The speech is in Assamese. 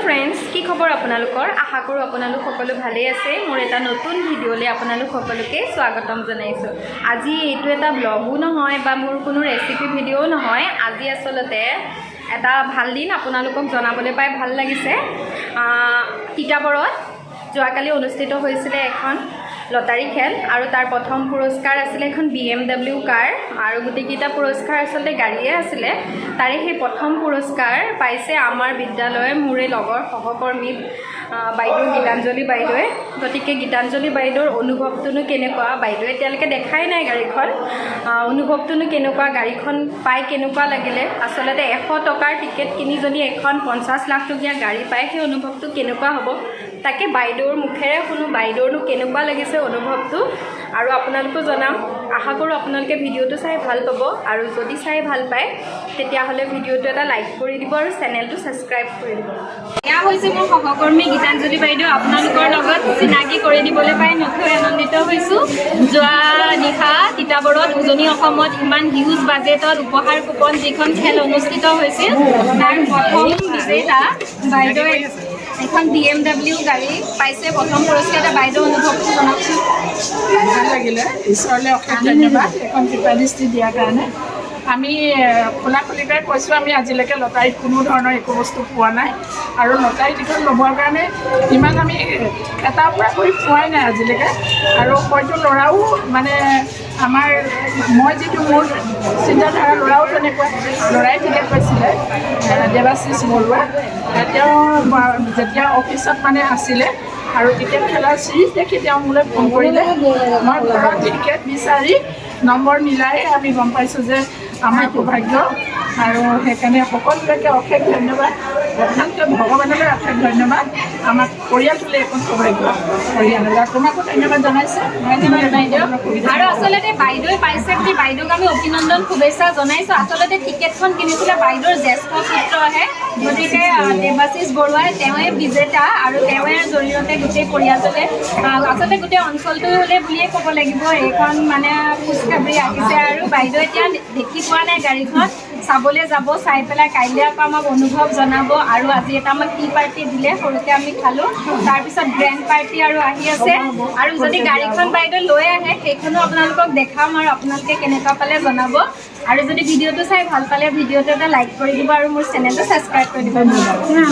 ফ্ৰেণ্ডছ, কি খবৰ আপোনালোকৰ? আশা কৰোঁ আপোনালোক সকলো ভালেই আছে। মোৰ এটা নতুন ভিডিঅ'লৈ আপোনালোক সকলোকে স্বাগতম জনাইছোঁ। আজি এইটো এটা ব্লগো নহয় বা মোৰ কোনো ৰেচিপি ভিডিঅ'ও নহয়। আজি আচলতে এটা ভাল দিন আপোনালোকক জনাবলৈ পাই ভাল লাগিছে। তিতাবৰত যোৱাকালি অনুষ্ঠিত হৈছিলে এখন লটাৰী খেল আৰু তাৰ প্ৰথম পুৰস্কাৰ আছিলে এখন BMW কাৰ আৰু গোটেইকেইটা পুৰস্কাৰ আচলতে গাড়ীয়ে আছিলে। তাৰে সেই প্ৰথম পুৰস্কাৰ পাইছে আমাৰ বিদ্যালয়ৰ মোৰে লগৰ সহকৰ্মী বাইদেউ গীতাঞ্জলি বাইদেৱে। গতিকে গীতাঞ্জলি বাইদেউৰ অনুভৱটোনো কেনেকুৱা, বাইদেৱে এতিয়ালৈকে দেখাই নাই গাড়ীখন, অনুভৱটোনো কেনেকুৱা, গাড়ীখন পাই কেনেকুৱা লাগিলে, আচলতে 100 টকাৰ টিকেট কিনি যদি এখন 50 লাখ টকীয়া গাড়ী পায় সেই অনুভৱটো কেনেকুৱা হ'ব তাকে বাইদেউৰ মুখেৰে শুনো। বাইদেউৰনো কেনেকুৱা লাগিছে অনুভৱটো আৰু আপোনালোকো জনাম। আশা কৰোঁ আপোনালোকে ভিডিঅ'টো চাই ভাল পাব আৰু যদি চাই ভাল পায় তেতিয়াহ'লে ভিডিঅ'টো এটা লাইক কৰি দিব আৰু চেনেলটো ছাবস্ক্ৰাইব কৰি দিব। এয়া হৈছে মোৰ সহকৰ্মী গীতাঞ্জলি বাইদেউ। আপোনালোকৰ লগত চিনাকি কৰি দিবলৈ পাই নথৈ আনন্দিত হৈছোঁ। যোৱা নিশা তিতাবৰত উজনি অসমত ইমান হিউজ বাজেটত উপহাৰ কুপন যিখন খেল অনুষ্ঠিত হৈছিল তাৰ প্ৰথম বিজেতা বাইদেৱে এখন BMW গাড়ী পাইছে, প্ৰথম পুৰস্কাৰ। বাইদেউ অনুভৱটো জনাওকচোন। ভাল লাগিলে, ঈশ্বৰলৈ অশেষ ধন্যবাদ এখন কৃপাদৃষ্টি দিয়াৰ কাৰণে। আমি খোলাখুলিকৈ কৈছোঁ, আমি আজিলৈকে লটাৰীত কোনো ধৰণৰ একো বস্তু পোৱা নাই আৰু লটাৰী টিকট ল'বৰ কাৰণে ইমান আমি এটাৰ পৰা কৰি পোৱাই নাই আজিলৈকে। আৰু হয়তো ল'ৰাও মানে আমাৰ মই যিটো মোৰ চিন্তাধাৰা, ল'ৰাও তেনেকুৱা, ল'ৰাই টিকেট পাইছিলে দেৱাশিষ বৰুৱা। তেওঁ যেতিয়া অফিচত মানে আছিলে আৰু টিকেট খেলাৰ চিৰিজ দেখি তেওঁ মোলৈ ফোন কৰিলে। মই ঘৰত টিকেট বিচাৰি নম্বৰ মিলাই আমি গম পাইছোঁ যে আমাৰ সৌভাগ্য, আৰু সেইকাৰণে সকলোলৈকে অশেষ ধন্যবাদ। প্ৰধানকৈ ভগৱানলৈ অশেষ ধন্যবাদ। আমাক পৰিয়ালটোলৈ এখন সৌভাগ্য পৰিয়াললৈ তোমাকো ধন্যবাদ জনাইছোঁ। ধন্যবাদ বাইদেউ। আৰু আচলতে বাইদেৱে পাইছে বুলি বাইদেউক আমি অভিনন্দন শুভেচ্ছা জনাইছোঁ। আচলতে টিকেটখন কিনিছিলে বাইদেউৰ জ্যেষ্ঠ পুত্ৰহে, গতিকে দেৱাশিষ বৰুৱাই তেওঁৱে বিজেতা আৰু তেওঁৰে জৰিয়তে গোটেই পৰিয়ালটোলে আচলতে গোটেই অঞ্চলটোলৈ বুলিয়ে ক'ব লাগিব এইখন মানে খোজকাঢ়ি আহিছে। আৰু বাইদেউ এতিয়া দেখি পোৱা নাই গাড়ীখন, চাবলৈ যাব, চাই পেলাই কাইলৈ আকৌ আমাক অনুভৱ জনাব। আৰু আজি এটা আমাক টি পাৰ্টি দিলে, সৰুকৈ আমি খালোঁ। তাৰপিছত গ্ৰেণ্ড পাৰ্টি আৰু আহি আছে। আৰু যদি গাড়ীখন বাইদেউ লৈ আহে সেইখনো আপোনালোকক দেখাম আৰু আপোনালোকে কেনেকুৱা পালে জনাব। আৰু যদি ভিডিঅ'টো চাই ভাল পালে ভিডিঅ'টো এটা লাইক কৰি দিব আৰু মোৰ চেনেলটো ছাবস্ক্ৰাইব কৰি দিব।